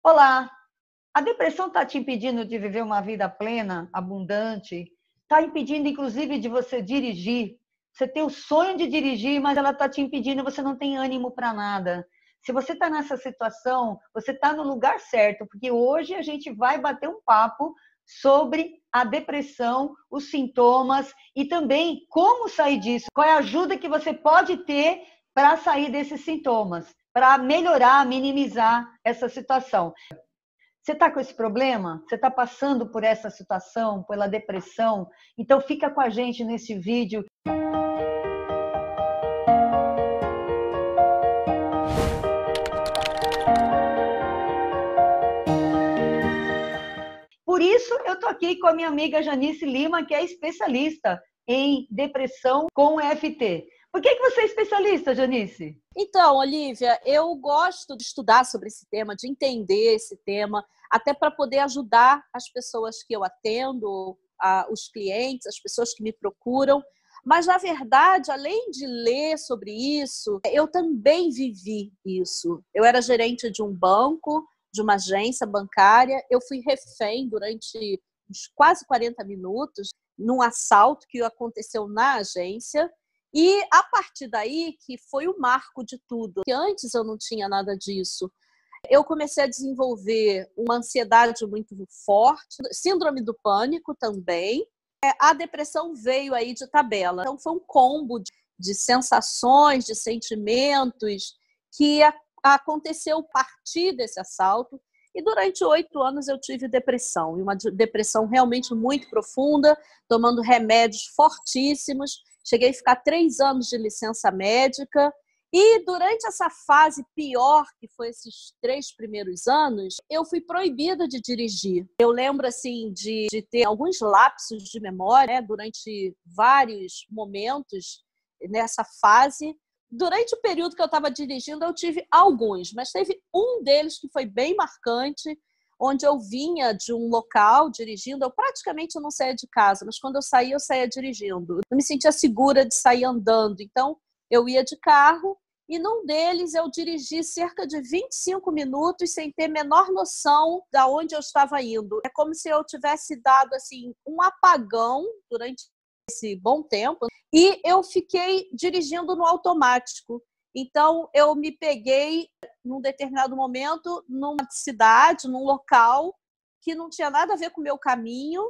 Olá, a depressão está te impedindo de viver uma vida plena, abundante? Está impedindo, inclusive, de você dirigir? Você tem o sonho de dirigir, mas ela está te impedindo, você não tem ânimo para nada. Se você está nessa situação, você está no lugar certo, porque hoje a gente vai bater um papo sobre a depressão, os sintomas e também como sair disso. Qual é a ajuda que você pode ter para sair desses sintomas, para melhorar, minimizar essa situação. Você está com esse problema? Você está passando por essa situação, pela depressão? Então fica com a gente nesse vídeo. Por isso, eu estou aqui com a minha amiga Janice Lima, que é especialista em depressão com EFT. Por que você é especialista, Janice? Então, Olivia, eu gosto de estudar sobre esse tema, de entender esse tema, até para poder ajudar as pessoas que eu atendo, os clientes, as pessoas que me procuram. Mas, na verdade, além de ler sobre isso, eu também vivi isso. Eu era gerente de um banco, de uma agência bancária. Eu fui refém durante uns quase 40 minutos num assalto que aconteceu na agência. E a partir daí que foi o marco de tudo, que antes eu não tinha nada disso. Eu comecei a desenvolver uma ansiedade muito forte, síndrome do pânico também. A depressão veio aí de tabela. Então foi um combo de sensações, de sentimentos que aconteceu a partir desse assalto. E durante 8 anos eu tive depressão, e uma depressão realmente muito profunda, tomando remédios fortíssimos. Cheguei a ficar 3 anos de licença médica. E durante essa fase pior, que foi esses 3 primeiros anos, eu fui proibida de dirigir. Eu lembro assim de ter alguns lapsos de memória, né, durante vários momentos nessa fase. Durante o período que eu estava dirigindo, eu tive alguns, mas teve um deles que foi bem marcante, onde eu vinha de um local dirigindo. Eu praticamente não saía de casa, mas quando eu saía dirigindo. Eu me sentia segura de sair andando, então eu ia de carro e num deles eu dirigi cerca de 25 minutos sem ter a menor noção de onde eu estava indo. É como se eu tivesse dado assim, um apagão durante esse bom tempo e eu fiquei dirigindo no automático. Então, eu me peguei, num determinado momento, numa cidade, num local que não tinha nada a ver com o meu caminho,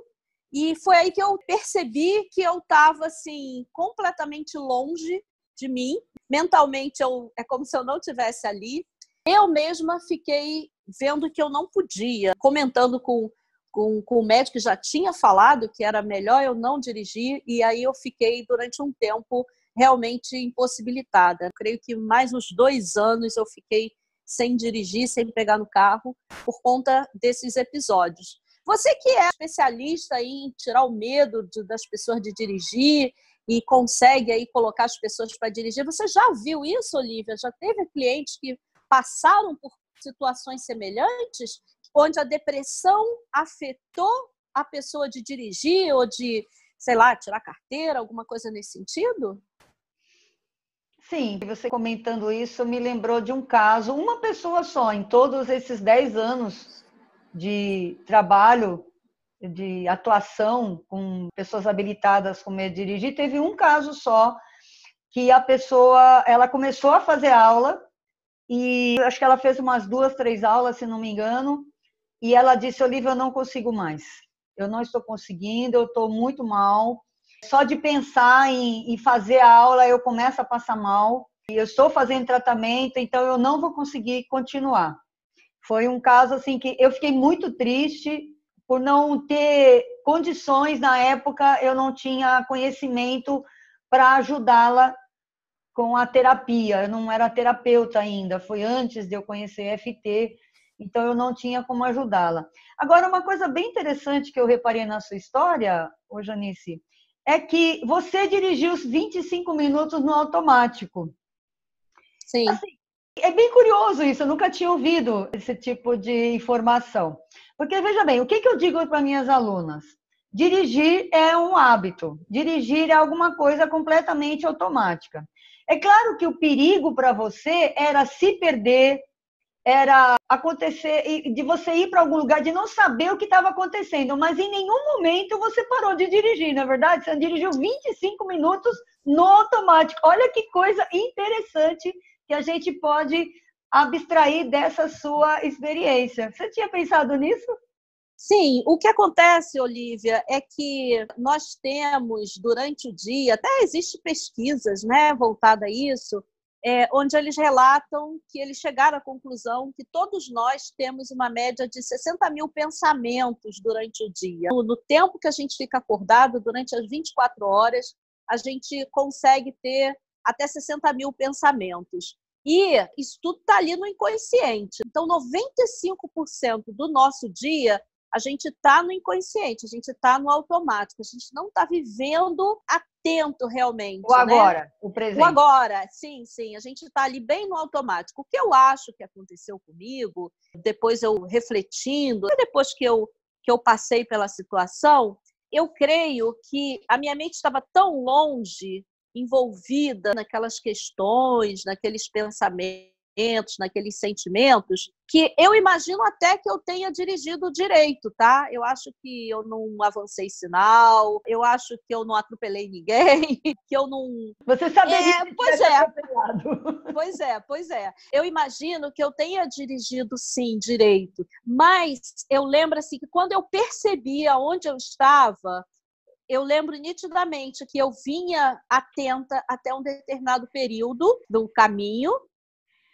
e foi aí que eu percebi que eu estava assim, completamente longe de mim. Mentalmente, é como se eu não estivesse ali. Eu mesma fiquei vendo que eu não podia, comentando com o médico que já tinha falado que era melhor eu não dirigir, e aí eu fiquei durante um tempo realmente impossibilitada. Eu creio que mais uns 2 anos eu fiquei sem dirigir, sem pegar no carro, por conta desses episódios. Você que é especialista em tirar o medo das pessoas de dirigir e consegue aí colocar as pessoas para dirigir, você já viu isso, Olivia? Já teve clientes que passaram por situações semelhantes, onde a depressão afetou a pessoa de dirigir ou de, sei lá, tirar carteira, alguma coisa nesse sentido? Sim, você comentando isso me lembrou de um caso, uma pessoa só, em todos esses 10 anos de trabalho, de atuação com pessoas habilitadas como é dirigir, teve um caso só que a pessoa, ela começou a fazer aula e acho que ela fez umas 2, 3 aulas, se não me engano, e ela disse: Olivia, eu não consigo mais, eu não estou conseguindo, eu estou muito mal. Só de pensar em fazer a aula, eu começo a passar mal. Eu estou fazendo tratamento, então eu não vou conseguir continuar. Foi um caso assim que eu fiquei muito triste por não ter condições. Na época, eu não tinha conhecimento para ajudá-la com a terapia. Eu não era terapeuta ainda, foi antes de eu conhecer EFT, então eu não tinha como ajudá-la. Agora, uma coisa bem interessante que eu reparei na sua história, ô Janice, é que você dirigiu os 25 minutos no automático. Sim. Assim, é bem curioso isso, eu nunca tinha ouvido esse tipo de informação. Porque, veja bem, o que eu digo para minhas alunas? Dirigir é um hábito, dirigir é alguma coisa completamente automática. É claro que o perigo para você era se perder, era acontecer, de você ir para algum lugar, de não saber o que estava acontecendo, mas em nenhum momento você parou de dirigir, não é verdade? Você dirigiu 25 minutos no automático. Olha que coisa interessante que a gente pode abstrair dessa sua experiência. Você tinha pensado nisso? Sim, o que acontece, Olívia, é que nós temos, durante o dia, até existem pesquisas, né, voltadas a isso, onde eles relatam que eles chegaram à conclusão que todos nós temos uma média de 60 mil pensamentos durante o dia. No tempo que a gente fica acordado, durante as 24 horas, a gente consegue ter até 60 mil pensamentos. E isso tudo está ali no inconsciente. Então, 95% do nosso dia, a gente está no inconsciente, a gente está no automático, a gente não está vivendo atento realmente. O agora, né? O presente. O agora, sim, a gente está ali bem no automático. O que eu acho que aconteceu comigo, depois eu refletindo, depois que eu passei pela situação, eu creio que a minha mente estava tão longe, envolvida naquelas questões, naqueles pensamentos, naqueles sentimentos, que eu imagino até que eu tenha dirigido direito, tá? Eu acho que eu não avancei sinal, eu acho que eu não atropelei ninguém, que eu não... Você saberia que pois tivesse atropelado. Pois é. Eu imagino que eu tenha dirigido, sim, direito, mas eu lembro assim que quando eu percebi aonde eu estava, eu lembro nitidamente que eu vinha atenta até um determinado período do caminho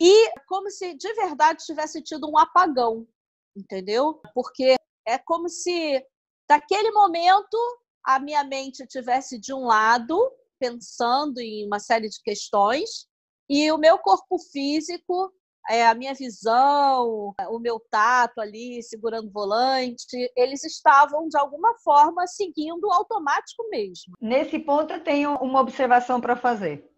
e como se de verdade tivesse tido um apagão, entendeu? Porque é como se naquele momento a minha mente estivesse de um lado, pensando em uma série de questões, e o meu corpo físico, a minha visão, o meu tato ali, segurando o volante, eles estavam, de alguma forma, seguindo o automático mesmo. Nesse ponto, eu tenho uma observação para fazer.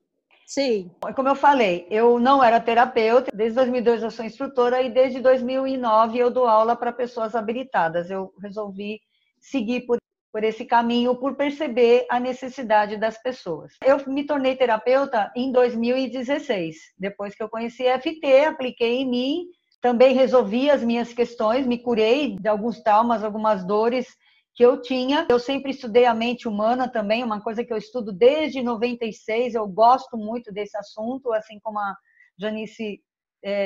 Sim. Como eu falei, eu não era terapeuta, desde 2002 eu sou instrutora e desde 2009 eu dou aula para pessoas habilitadas. Eu resolvi seguir por esse caminho, por perceber a necessidade das pessoas. Eu me tornei terapeuta em 2016, depois que eu conheci a FT, apliquei em mim, também resolvi as minhas questões, me curei de alguns traumas, algumas dores que eu tinha. Eu sempre estudei a mente humana também, uma coisa que eu estudo desde 96, eu gosto muito desse assunto, assim como a Janice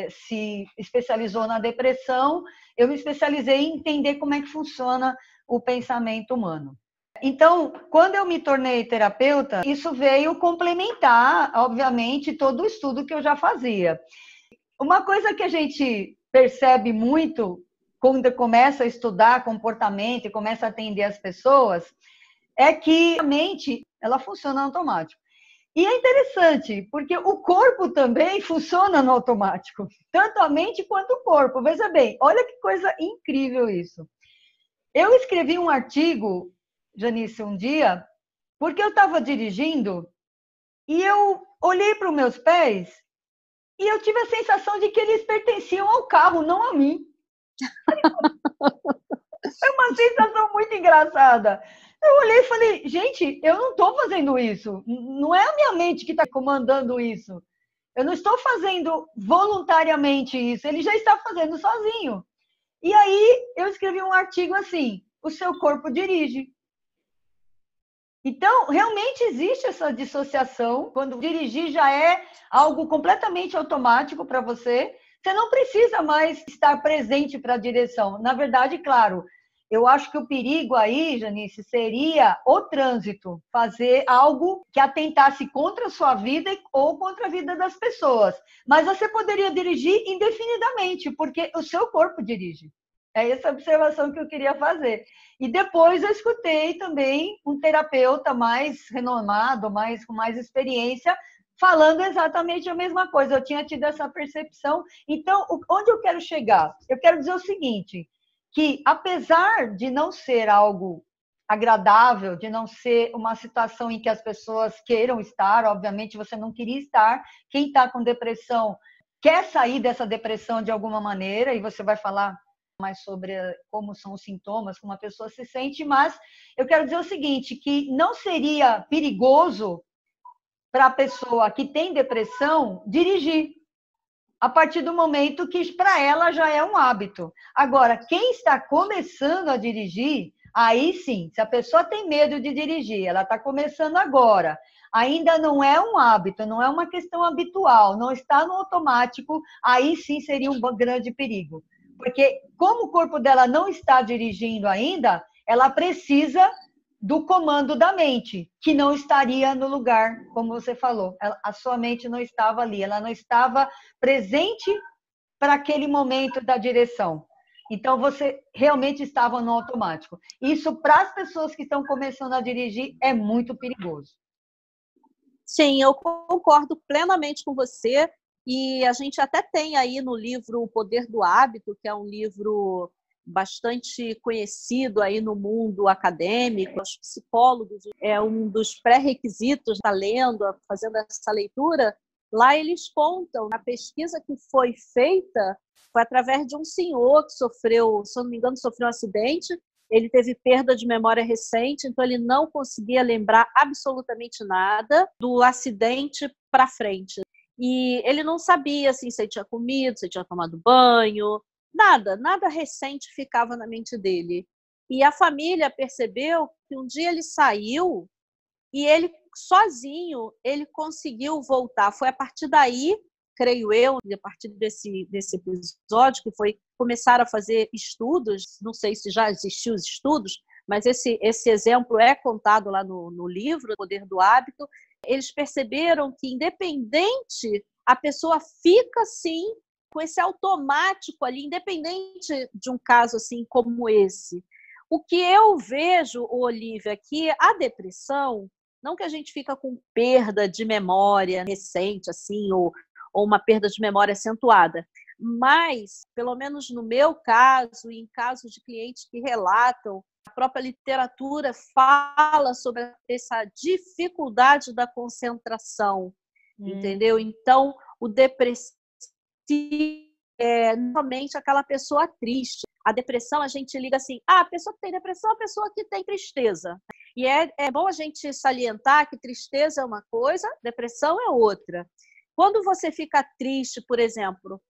se especializou na depressão, eu me especializei em entender como é que funciona o pensamento humano. Então, quando eu me tornei terapeuta, isso veio complementar, obviamente, todo o estudo que eu já fazia. Uma coisa que a gente percebe muito quando começa a estudar comportamento e começa a atender as pessoas, é que a mente, ela funciona no automático. E é interessante, porque o corpo também funciona no automático, tanto a mente quanto o corpo. Veja bem, olha que coisa incrível isso. Eu escrevi um artigo, Janice, um dia, porque eu estava dirigindo e eu olhei para os meus pés e eu tive a sensação de que eles pertenciam ao carro, não a mim. Foi uma sensação muito engraçada. Eu olhei e falei, gente, eu não estou fazendo isso. Não é a minha mente que está comandando isso. Eu não estou fazendo voluntariamente isso. Ele já está fazendo sozinho. E aí eu escrevi um artigo assim, o seu corpo dirige. Então, realmente existe essa dissociação. Quando dirigir já é algo completamente automático para você. Você não precisa mais estar presente para a direção. Na verdade, claro, eu acho que o perigo aí, Janice, seria o trânsito, fazer algo que atentasse contra a sua vida ou contra a vida das pessoas. Mas você poderia dirigir indefinidamente, porque o seu corpo dirige. É essa observação que eu queria fazer. E depois eu escutei também um terapeuta mais renomado, com mais experiência, falando exatamente a mesma coisa. Eu tinha tido essa percepção. Então, onde eu quero chegar? Eu quero dizer o seguinte, que apesar de não ser algo agradável, de não ser uma situação em que as pessoas queiram estar, obviamente você não queria estar, quem está com depressão quer sair dessa depressão de alguma maneira, e você vai falar mais sobre como são os sintomas, como a pessoa se sente, mas eu quero dizer o seguinte, que não seria perigoso para a pessoa que tem depressão dirigir. a partir do momento que para ela já é um hábito. Agora, quem está começando a dirigir, aí sim, se a pessoa tem medo de dirigir, ela está começando agora, ainda não é um hábito, não é uma questão habitual, não está no automático, aí sim seria um grande perigo. Porque como o corpo dela não está dirigindo ainda, ela precisa do comando da mente, que não estaria no lugar, como você falou. A sua mente não estava ali, ela não estava presente para aquele momento da direção. Então, você realmente estava no automático. Isso, para as pessoas que estão começando a dirigir, é muito perigoso. Sim, eu concordo plenamente com você. E a gente até tem aí no livro O Poder do Hábito, que é um livro bastante conhecido aí no mundo acadêmico, os psicólogos, é um dos pré-requisitos da lendo, fazendo essa leitura. Lá eles contam, a pesquisa que foi feita foi através de um senhor que sofreu, se eu não me engano, sofreu um acidente, ele teve perda de memória recente, então ele não conseguia lembrar absolutamente nada do acidente para frente. E ele não sabia assim, se ele tinha comido, se ele tinha tomado banho, nada recente ficava na mente dele. E a família percebeu que um dia ele saiu e ele, sozinho, ele conseguiu voltar. Foi a partir daí, creio eu, a partir desse episódio, que foi começar a fazer estudos, não sei se já existiam os estudos, mas esse exemplo é contado lá no livro, O Poder do Hábito. Eles perceberam que, independente, a pessoa fica, sim, com esse automático ali, independente de um caso assim como esse. O que eu vejo, Olivia, é que a depressão, não que a gente fica com perda de memória recente, assim, ou uma perda de memória acentuada, mas, pelo menos no meu caso, e em casos de clientes que relatam, a própria literatura fala sobre essa dificuldade da concentração, entendeu? Então, o depressivo é normalmente aquela pessoa triste. A depressão, a gente liga assim, a pessoa que tem depressão é a pessoa que tem tristeza. E é bom a gente salientar que tristeza é uma coisa, depressão é outra. Quando você fica triste, por exemplo,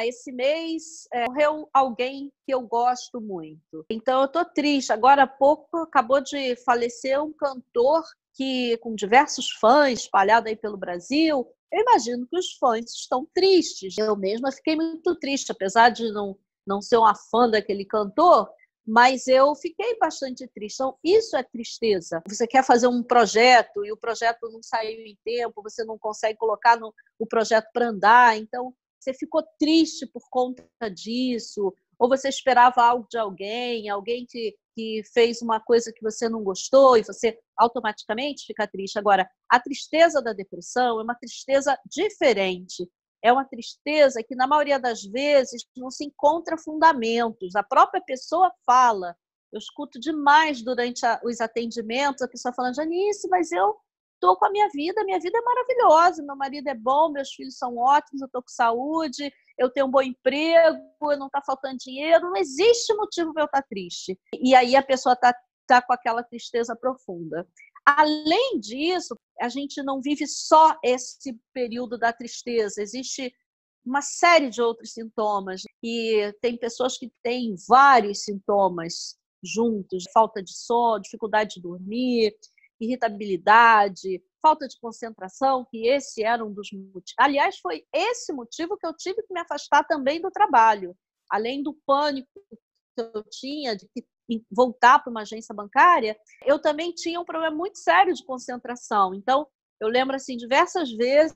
esse mês morreu alguém que eu gosto muito, então eu estou triste. Agora há pouco acabou de falecer um cantor que, com diversos fãs espalhados aí pelo Brasil, eu imagino que os fãs estão tristes. Eu mesma fiquei muito triste, apesar de não ser uma fã daquele cantor, mas eu fiquei bastante triste. Então, isso é tristeza. Você quer fazer um projeto e o projeto não saiu em tempo, você não consegue colocar o projeto para andar, então você ficou triste por conta disso, ou você esperava algo de alguém que fez uma coisa que você não gostou e você automaticamente fica triste. Agora, a tristeza da depressão é uma tristeza diferente. É uma tristeza que, na maioria das vezes, não se encontra fundamentos. A própria pessoa fala. Eu escuto demais durante os atendimentos a pessoa falando, Janice, mas eu estou com a minha vida é maravilhosa, meu marido é bom, meus filhos são ótimos, eu estou com saúde, eu tenho um bom emprego, não está faltando dinheiro, não existe motivo para eu estar triste. E aí a pessoa está com aquela tristeza profunda. Além disso, a gente não vive só esse período da tristeza, existe uma série de outros sintomas, e tem pessoas que têm vários sintomas juntos, falta de sono, dificuldade de dormir, irritabilidade, falta de concentração, que esse era um dos motivos. Aliás, foi esse motivo que eu tive que me afastar também do trabalho, além do pânico que eu tinha de voltar para uma agência bancária, eu também tinha um problema muito sério de concentração. Então, eu lembro assim diversas vezes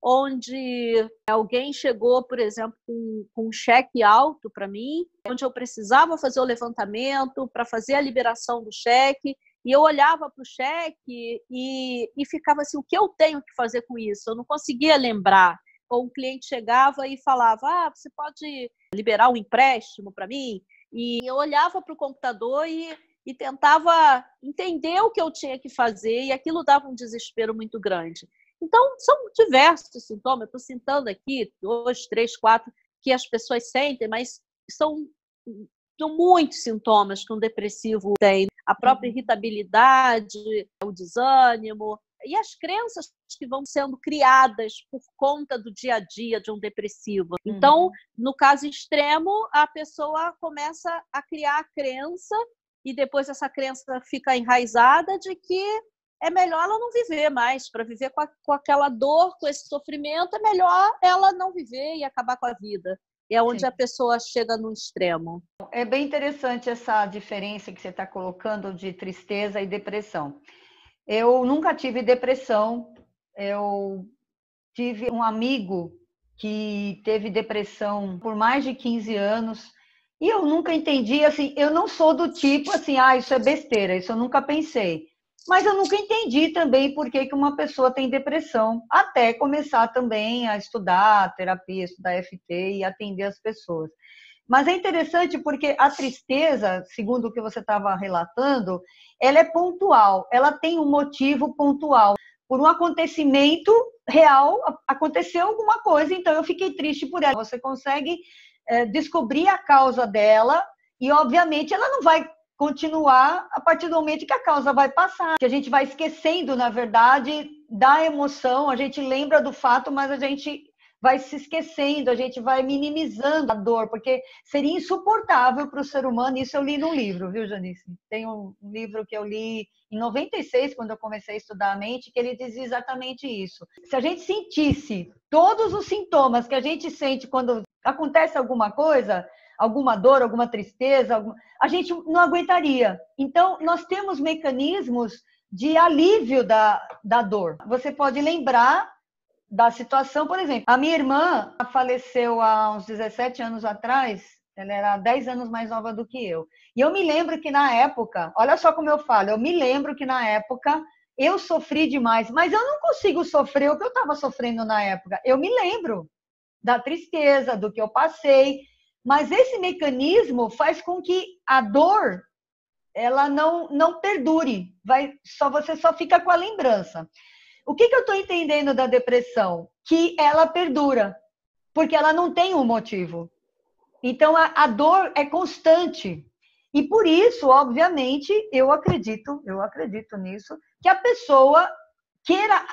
onde alguém chegou, por exemplo, com um cheque alto para mim, onde eu precisava fazer o levantamento para fazer a liberação do cheque, e eu olhava para o cheque e ficava assim, o que eu tenho que fazer com isso? Eu não conseguia lembrar. Ou um cliente chegava e falava, você pode liberar um empréstimo para mim? E eu olhava para o computador e tentava entender o que eu tinha que fazer, e aquilo dava um desespero muito grande. Então, são diversos sintomas, eu estou citando aqui 2, 3, 4 que as pessoas sentem, mas são muitos sintomas que um depressivo tem. A própria irritabilidade, o desânimo, e as crenças que vão sendo criadas por conta do dia a dia de um depressivo. Então, no caso extremo, a pessoa começa a criar a crença e depois essa crença fica enraizada de que é melhor ela não viver mais. Para viver com aquela dor, com esse sofrimento, é melhor ela não viver e acabar com a vida. É onde Sim. a pessoa chega no extremo. É bem interessante essa diferença que você está colocando de tristeza e depressão. Eu nunca tive depressão. Eu tive um amigo que teve depressão por mais de 15 anos e eu nunca entendi, assim, eu não sou do tipo assim, isso é besteira, isso eu nunca pensei. Mas eu nunca entendi também por que uma pessoa tem depressão, até começar também a estudar terapia, estudar FT e atender as pessoas. Mas é interessante porque a tristeza, segundo o que você estava relatando, ela é pontual, ela tem um motivo pontual. Por um acontecimento real, aconteceu alguma coisa, então eu fiquei triste por ela. Você consegue descobrir a causa dela e, obviamente, ela não vai continuar a partir do momento que a causa vai passar. Que a gente vai esquecendo, na verdade, da emoção, a gente lembra do fato, mas a gente vai se esquecendo, a gente vai minimizando a dor, porque seria insuportável para o ser humano. Isso eu li num livro, viu, Janice? Tem um livro que eu li em 96, quando eu comecei a estudar a mente, que ele dizia exatamente isso. Se a gente sentisse todos os sintomas que a gente sente quando acontece alguma coisa, alguma dor, alguma tristeza, a gente não aguentaria. Então, nós temos mecanismos de alívio da dor. Você pode lembrar da situação, por exemplo, a minha irmã faleceu há uns 17 anos atrás, ela era 10 anos mais nova do que eu. E eu me lembro que na época, olha só como eu falo, eu me lembro que na época eu sofri demais, mas eu não consigo sofrer o que eu estava sofrendo na época. Eu me lembro da tristeza, do que eu passei, mas esse mecanismo faz com que a dor ela não perdure, você só fica com a lembrança. O que eu estou entendendo da depressão? Que ela perdura, porque ela não tem um motivo. Então, a dor é constante. E por isso, obviamente, eu acredito nisso, que a pessoa queira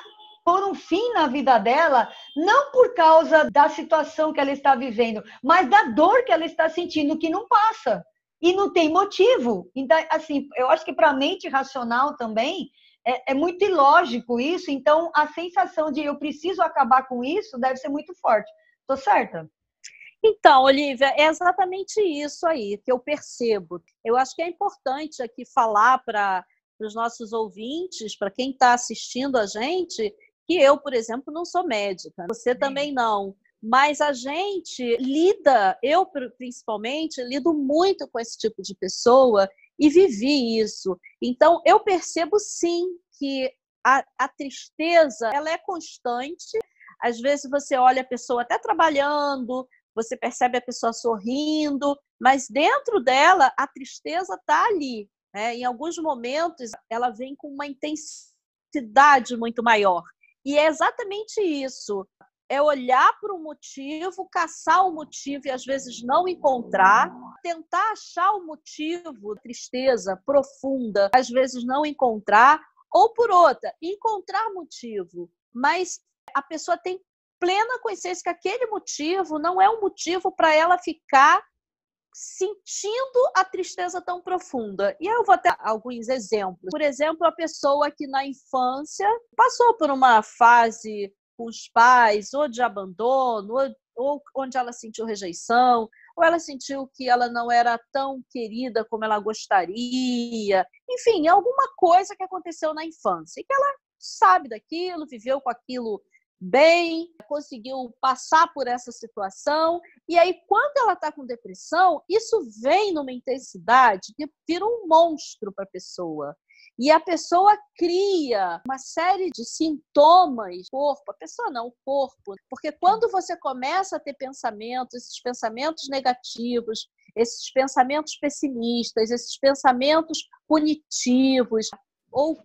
pôr um fim na vida dela, não por causa da situação que ela está vivendo, mas da dor que ela está sentindo, que não passa. E não tem motivo. Então, assim, eu acho que para a mente racional também, é muito ilógico isso, então a sensação de eu preciso acabar com isso deve ser muito forte. Estou certa? Então, Olivia, é exatamente isso aí que eu percebo. Eu acho que é importante aqui falar para os nossos ouvintes, para quem está assistindo a gente, que eu, por exemplo, não sou médica, você também não. Mas a gente lida, eu principalmente, lido muito com esse tipo de pessoa e vivi isso. Então, eu percebo sim que a tristeza ela é constante. Às vezes você olha a pessoa até trabalhando, você percebe a pessoa sorrindo, mas dentro dela a tristeza está ali. Né? Em alguns momentos ela vem com uma intensidade muito maior. E é exatamente isso. É olhar para o motivo, caçar o motivo e às vezes não encontrar, tentar achar o motivo, tristeza profunda, às vezes não encontrar, ou por outra, encontrar motivo, mas a pessoa tem plena consciência que aquele motivo não é um motivo para ela ficar sentindo a tristeza tão profunda. E eu vou ter alguns exemplos. Por exemplo, a pessoa que na infância passou por uma fase com os pais, ou de abandono, ou onde ela sentiu rejeição, ou ela sentiu que ela não era tão querida como ela gostaria. Enfim, alguma coisa que aconteceu na infância. E que ela sabe daquilo, viveu com aquilo bem, conseguiu passar por essa situação. E aí, quando ela está com depressão, isso vem numa intensidade que vira um monstro para a pessoa. E a pessoa cria uma série de sintomas no corpo, a pessoa não, o corpo. Porque quando você começa a ter pensamentos, esses pensamentos negativos, esses pensamentos pessimistas, esses pensamentos punitivos, ou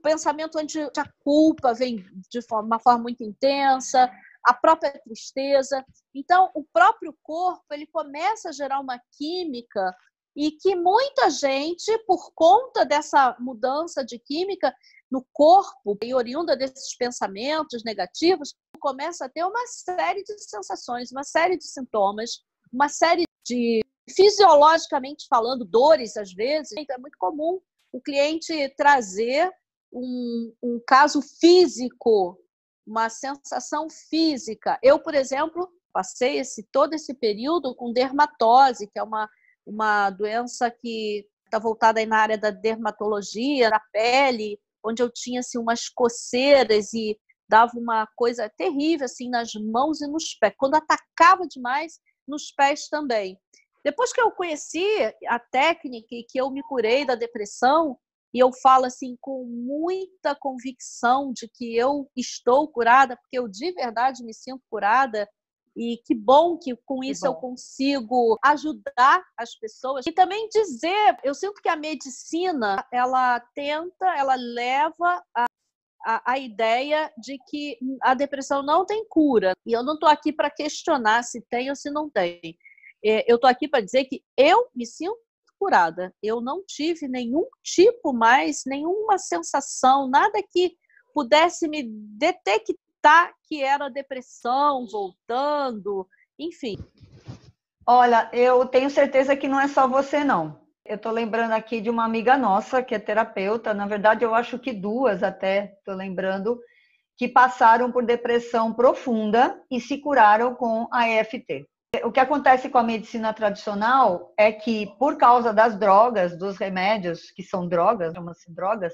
pensamento onde a culpa vem de uma forma muito intensa, a própria tristeza. Então, o próprio corpo ele começa a gerar uma química e que muita gente, por conta dessa mudança de química no corpo e oriunda desses pensamentos negativos, começa a ter uma série de sensações, uma série de sintomas, uma série de, fisiologicamente falando, dores às vezes. É muito comum o cliente trazer um caso físico, uma sensação física. Eu, por exemplo, passei todo esse período com dermatose, que é uma doença que está voltada aí na área da dermatologia, na pele, onde eu tinha assim, umas coceiras e dava uma coisa terrível assim, nas mãos e nos pés. Quando atacava demais, nos pés também. Depois que eu conheci a técnica e que eu me curei da depressão, e eu falo assim com muita convicção de que eu estou curada, porque eu de verdade me sinto curada, e que bom que com isso eu consigo ajudar as pessoas. E também dizer, eu sinto que a medicina, ela leva a ideia de que a depressão não tem cura. E eu não estou aqui para questionar se tem ou se não tem. Eu estou aqui para dizer que eu me sinto curada. Eu não tive nenhum tipo mais, nenhuma sensação, nada que pudesse me detectar que era depressão voltando, enfim. Olha, eu tenho certeza que não é só você, não. Eu estou lembrando aqui de uma amiga nossa, que é terapeuta, na verdade eu acho que duas até, estou lembrando, que passaram por depressão profunda e se curaram com a EFT. O que acontece com a medicina tradicional é que, por causa das drogas, dos remédios, que são drogas, chamam-se drogas,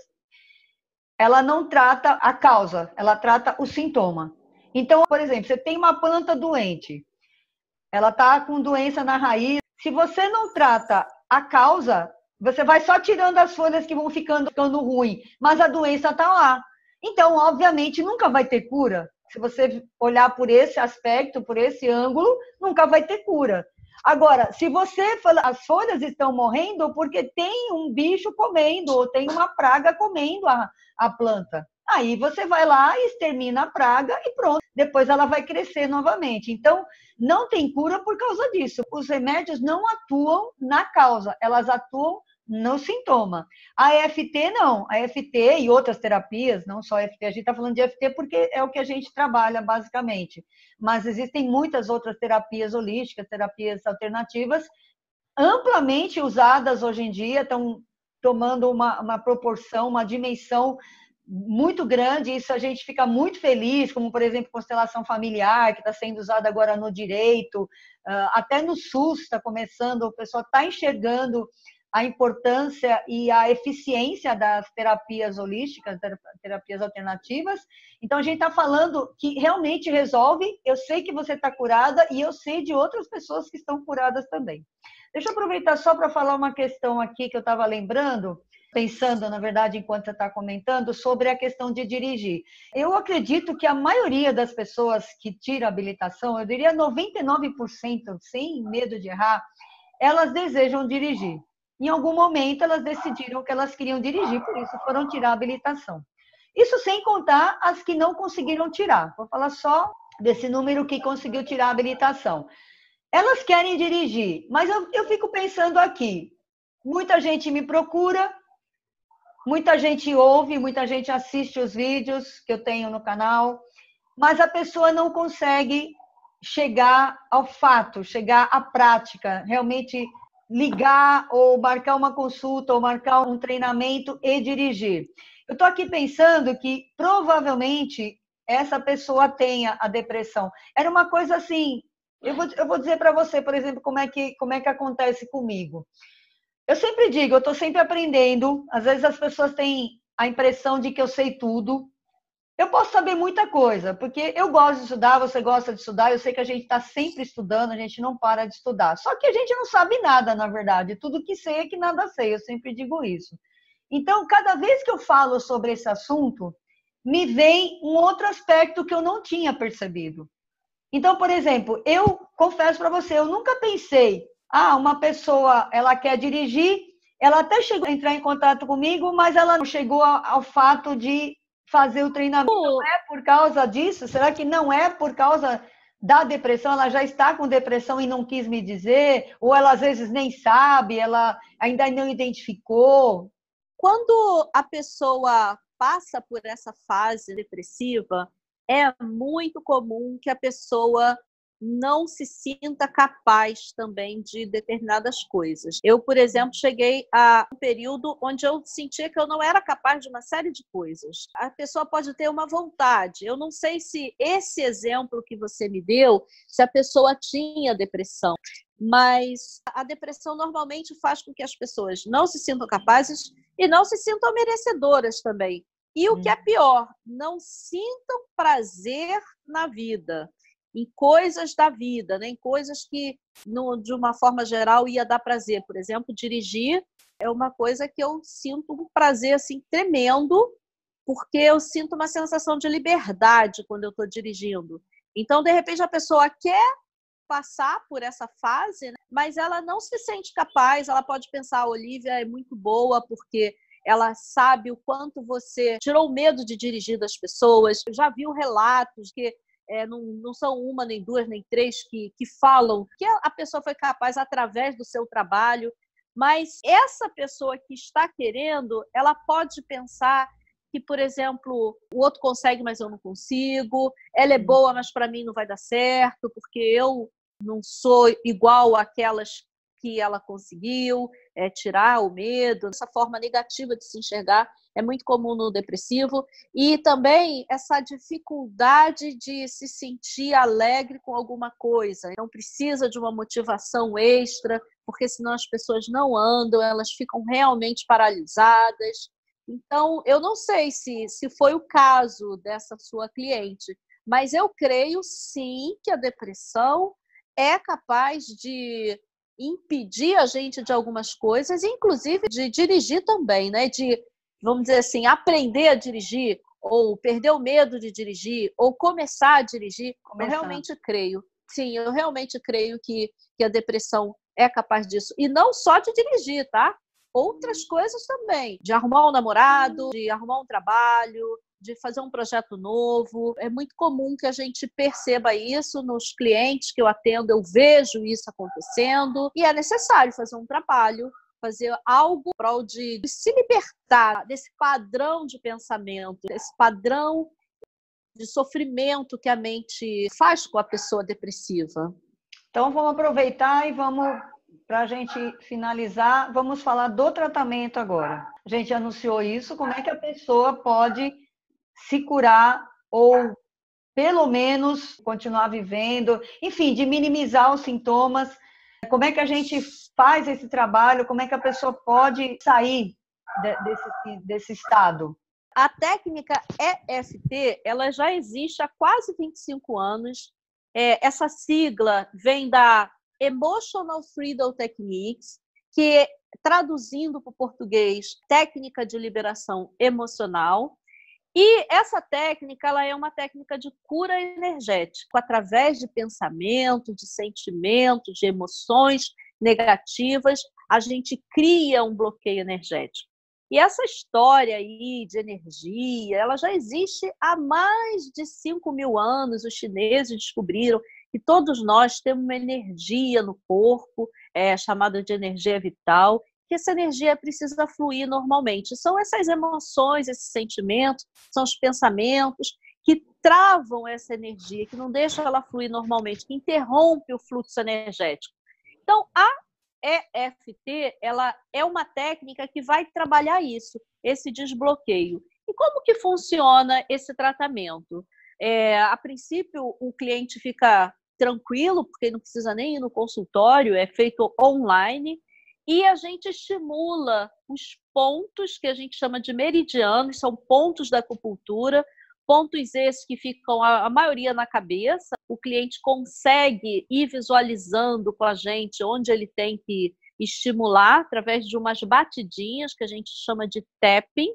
ela não trata a causa, ela trata o sintoma. Então, por exemplo, você tem uma planta doente, ela está com doença na raiz. Se você não trata a causa, você vai só tirando as folhas que vão ficando ruim, mas a doença está lá. Então, obviamente, nunca vai ter cura. Se você olhar por esse aspecto, por esse ângulo, nunca vai ter cura. Agora, se você fala, as folhas estão morrendo porque tem um bicho comendo, ou tem uma praga comendo a planta. Aí você vai lá, extermina a praga e pronto. Depois ela vai crescer novamente. Então, não tem cura por causa disso. Os remédios não atuam na causa, elas atuam no sintoma. A EFT não. A EFT e outras terapias, não só a EFT, a gente está falando de EFT porque é o que a gente trabalha basicamente. Mas existem muitas outras terapias holísticas, terapias alternativas, amplamente usadas hoje em dia, estão tomando uma proporção, uma dimensão muito grande. Isso a gente fica muito feliz, como, por exemplo, constelação familiar, que está sendo usada agora no direito, até no SUS está começando, o pessoal está enxergando a importância e a eficiência das terapias holísticas, terapias alternativas. Então, a gente está falando que realmente resolve. Eu sei que você está curada e eu sei de outras pessoas que estão curadas também. Deixa eu aproveitar só para falar uma questão aqui que eu estava lembrando, pensando, na verdade, enquanto você está comentando, sobre a questão de dirigir. Eu acredito que a maioria das pessoas que tiram habilitação, eu diria 99%, sem medo de errar, elas desejam dirigir. Em algum momento, elas decidiram que elas queriam dirigir, por isso foram tirar a habilitação. Isso sem contar as que não conseguiram tirar. Vou falar só desse número que conseguiu tirar a habilitação. Elas querem dirigir, mas eu fico pensando aqui, muita gente me procura, muita gente ouve, muita gente assiste os vídeos que eu tenho no canal, mas a pessoa não consegue chegar ao fato, chegar à prática, realmente ligar ou marcar uma consulta ou marcar um treinamento e dirigir. Eu estou aqui pensando que provavelmente essa pessoa tenha a depressão. Era uma coisa assim, eu vou dizer para você, por exemplo, como é que acontece comigo. Eu sempre digo, eu estou sempre aprendendo. Às vezes as pessoas têm a impressão de que eu sei tudo. Eu posso saber muita coisa, porque eu gosto de estudar, você gosta de estudar, eu sei que a gente está sempre estudando, a gente não para de estudar. Só que a gente não sabe nada, na verdade. Tudo que sei é que nada sei, eu sempre digo isso. Então, cada vez que eu falo sobre esse assunto, me vem um outro aspecto que eu não tinha percebido. Então, por exemplo, eu confesso para você, eu nunca pensei, uma pessoa, ela quer dirigir, ela até chegou a entrar em contato comigo, mas ela não chegou ao fato de fazer o treinamento. Não é por causa disso? Será que não é por causa da depressão, ela já está com depressão e não quis me dizer, ou ela às vezes nem sabe, ela ainda não identificou? Quando a pessoa passa por essa fase depressiva, é muito comum que a pessoa não se sinta capaz também de determinadas coisas. Eu, por exemplo, cheguei a um período onde eu sentia que eu não era capaz de uma série de coisas. A pessoa pode ter uma vontade. Eu não sei se esse exemplo que você me deu, se a pessoa tinha depressão, mas a depressão normalmente faz com que as pessoas não se sintam capazes e não se sintam merecedoras também. E o que é pior, não sintam prazer na vida, em coisas da vida, né? Em coisas que, de uma forma geral, ia dar prazer. Por exemplo, dirigir é uma coisa que eu sinto um prazer assim, tremendo, porque eu sinto uma sensação de liberdade quando eu estou dirigindo. Então, de repente, a pessoa quer passar por essa fase, né? Mas ela não se sente capaz, ela pode pensar, a Olivia é muito boa porque ela sabe o quanto você tirou o medo de dirigir das pessoas. Eu já vi relatos que não são uma, nem duas, nem três que falam que a pessoa foi capaz através do seu trabalho, mas essa pessoa que está querendo, ela pode pensar que, por exemplo, o outro consegue, mas eu não consigo, ela é boa, mas para mim não vai dar certo, porque eu não sou igual àquelas que ela conseguiu, tirar o medo. Essa forma negativa de se enxergar é muito comum no depressivo. E também essa dificuldade de se sentir alegre com alguma coisa. Então, precisa de uma motivação extra, porque senão as pessoas não andam, elas ficam realmente paralisadas. Então, eu não sei se foi o caso dessa sua cliente, mas eu creio sim que a depressão é capaz de impedir a gente de algumas coisas, inclusive de dirigir também, né? De, vamos dizer assim, aprender a dirigir, ou perder o medo de dirigir, ou começar a dirigir. Eu realmente creio. Sim, eu realmente creio que a depressão é capaz disso. E não só de dirigir, tá? Outras coisas também. De arrumar um namorado, de arrumar um trabalho, de fazer um projeto novo. É muito comum que a gente perceba isso nos clientes que eu atendo, eu vejo isso acontecendo, e é necessário fazer um trabalho, fazer algo em prol de se libertar desse padrão de pensamento, desse padrão de sofrimento que a mente faz com a pessoa depressiva. Então, vamos aproveitar e vamos, para a gente finalizar, vamos falar do tratamento agora. A gente anunciou isso, como é que a pessoa pode se curar ou, pelo menos, continuar vivendo, enfim, de minimizar os sintomas. Como é que a gente faz esse trabalho? Como é que a pessoa pode sair desse estado? A técnica EFT, ela já existe há quase 25 anos. Essa sigla vem da Emotional Freedom Techniques, que, traduzindo para o português, técnica de liberação emocional. E essa técnica, ela é uma técnica de cura energética, através de pensamento, de sentimento, de emoções negativas, a gente cria um bloqueio energético. E essa história aí de energia, ela já existe há mais de 5.000 anos. Os chineses descobriram que todos nós temos uma energia no corpo, chamada de energia vital, que essa energia precisa fluir normalmente. São essas emoções, esses sentimentos, são os pensamentos que travam essa energia, que não deixam ela fluir normalmente, que interrompe o fluxo energético. Então, a EFT, ela é uma técnica que vai trabalhar isso, esse desbloqueio. E como que funciona esse tratamento? A princípio, o cliente fica tranquilo, porque não precisa nem ir no consultório, é feito online, e a gente estimula os pontos que a gente chama de meridianos, são pontos da acupuntura, pontos esses que ficam a maioria na cabeça. O cliente consegue ir visualizando com a gente onde ele tem que estimular através de umas batidinhas que a gente chama de tapping.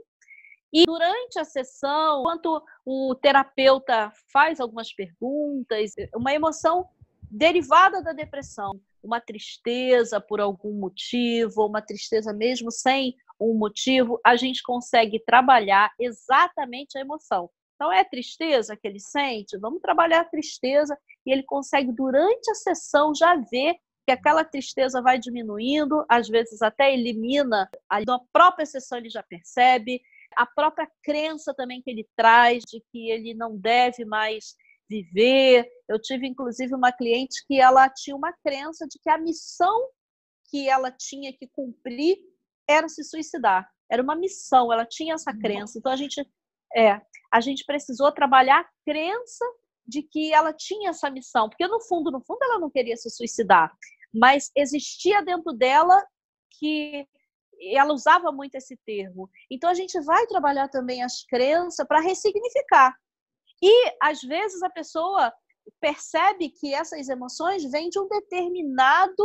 E durante a sessão, enquanto o terapeuta faz algumas perguntas, uma emoção derivada da depressão, uma tristeza por algum motivo, uma tristeza mesmo sem um motivo, a gente consegue trabalhar exatamente a emoção. Então, é tristeza que ele sente? Vamos trabalhar a tristeza. E ele consegue, durante a sessão, já ver que aquela tristeza vai diminuindo, às vezes até elimina, na própria sessão ele já percebe, a própria crença também que ele traz de que ele não deve mais viver. Eu tive, inclusive, uma cliente que ela tinha uma crença de que a missão que ela tinha que cumprir era se suicidar. Era uma missão, ela tinha essa crença. Então, a gente precisou trabalhar a crença de que ela tinha essa missão, porque no fundo, ela não queria se suicidar, mas existia dentro dela que ela usava muito esse termo. Então, a gente vai trabalhar também as crenças para ressignificar. E, às vezes, a pessoa percebe que essas emoções vêm de um determinado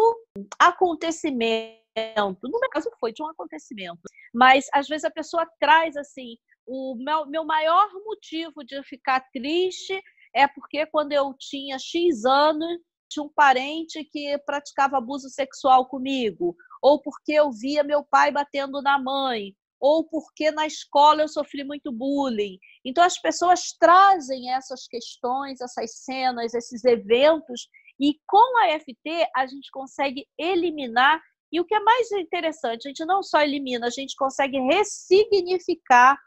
acontecimento. No meu caso, foi de um acontecimento. Mas, às vezes, a pessoa traz, assim, o meu maior motivo de ficar triste é porque quando eu tinha X anos, tinha um parente que praticava abuso sexual comigo, ou porque eu via meu pai batendo na mãe, ou porque na escola eu sofri muito bullying. Então, as pessoas trazem essas questões, essas cenas, esses eventos, e com a EFT a gente consegue eliminar. E o que é mais interessante, a gente não só elimina, a gente consegue ressignificar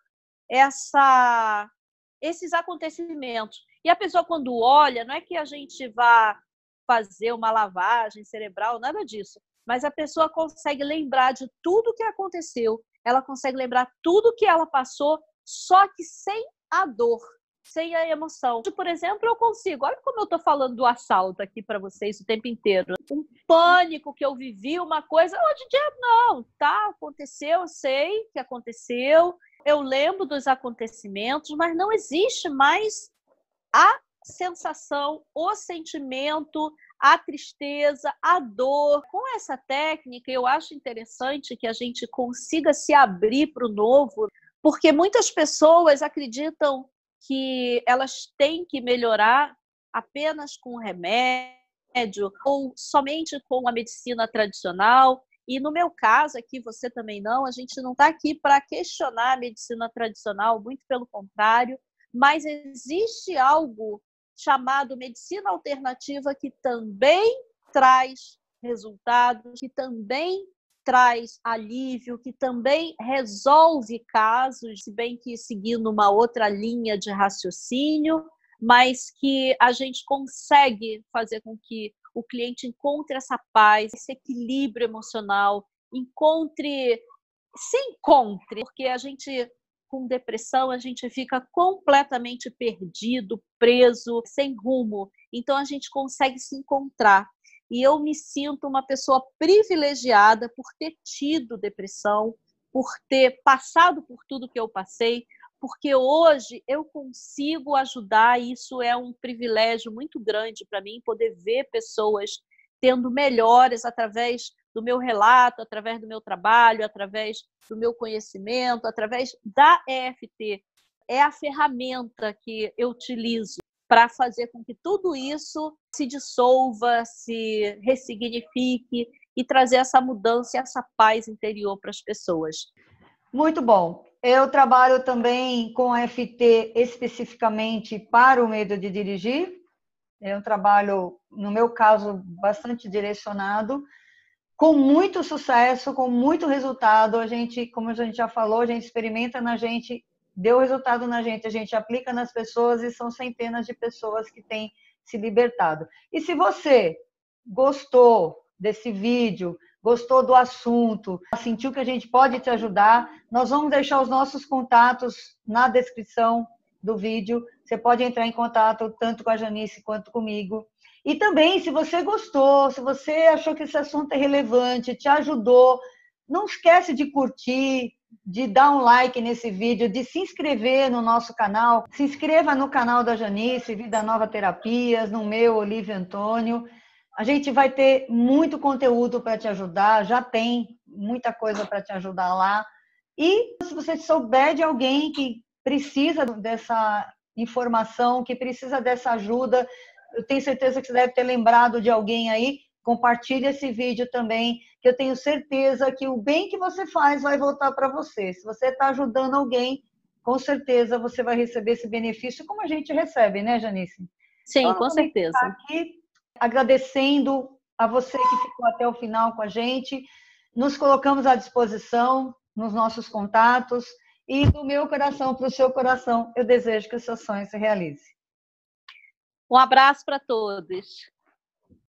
esses acontecimentos. E a pessoa, quando olha, não é que a gente vá fazer uma lavagem cerebral, nada disso, mas a pessoa consegue lembrar de tudo que aconteceu, ela consegue lembrar tudo que ela passou, só que sem a dor, sem a emoção. Por exemplo, eu consigo, olha como eu estou falando do assalto aqui para vocês o tempo inteiro, um pânico que eu vivi, uma coisa, hoje em dia não, tá, aconteceu, eu sei que aconteceu, eu lembro dos acontecimentos, mas não existe mais a sensação, o sentimento, a tristeza, a dor. Com essa técnica, eu acho interessante que a gente consiga se abrir para o novo, porque muitas pessoas acreditam que elas têm que melhorar apenas com remédio ou somente com a medicina tradicional. E no meu caso aqui, você também não, a gente não está aqui para questionar a medicina tradicional, muito pelo contrário, mas existe algo chamado medicina alternativa que também traz resultados, que também traz alívio, que também resolve casos, se bem que seguindo uma outra linha de raciocínio, mas que a gente consegue fazer com que o cliente encontre essa paz, esse equilíbrio emocional, se encontre, porque a gente, com depressão, a gente fica completamente perdido, preso, sem rumo. Então, a gente consegue se encontrar. E eu me sinto uma pessoa privilegiada por ter tido depressão, por ter passado por tudo que eu passei, porque hoje eu consigo ajudar, e isso é um privilégio muito grande para mim, poder ver pessoas tendo melhores através do meu relato, através do meu trabalho, através do meu conhecimento, através da EFT. É a ferramenta que eu utilizo para fazer com que tudo isso se dissolva, se ressignifique e trazer essa mudança e essa paz interior para as pessoas. Muito bom. Eu trabalho também com a EFT especificamente para o medo de dirigir. É um trabalho, no meu caso, bastante direcionado, com muito sucesso, com muito resultado. A gente, como a gente já falou, a gente experimenta na gente, deu resultado na gente, a gente aplica nas pessoas e são centenas de pessoas que têm se libertado. E se você gostou desse vídeo, gostou do assunto, sentiu que a gente pode te ajudar, nós vamos deixar os nossos contatos na descrição do vídeo. Você pode entrar em contato tanto com a Janice quanto comigo. E também, se você gostou, se você achou que esse assunto é relevante, te ajudou, não esquece de curtir, de dar um like nesse vídeo, de se inscrever no nosso canal. Se inscreva no canal da Janice, Vida Nova Terapias, no meu, Olívia Antônio. A gente vai ter muito conteúdo para te ajudar, já tem muita coisa para te ajudar lá. E se você souber de alguém que precisa dessa informação, que precisa dessa ajuda, eu tenho certeza que você deve ter lembrado de alguém aí, compartilhe esse vídeo também, que eu tenho certeza que o bem que você faz vai voltar para você. Se você está ajudando alguém, com certeza você vai receber esse benefício como a gente recebe, né, Janice? Sim, então, com certeza. Aqui agradecendo a você que ficou até o final com a gente. Nos colocamos à disposição nos nossos contatos e do meu coração para o seu coração, eu desejo que o seu sonho se realize. Um abraço para todos.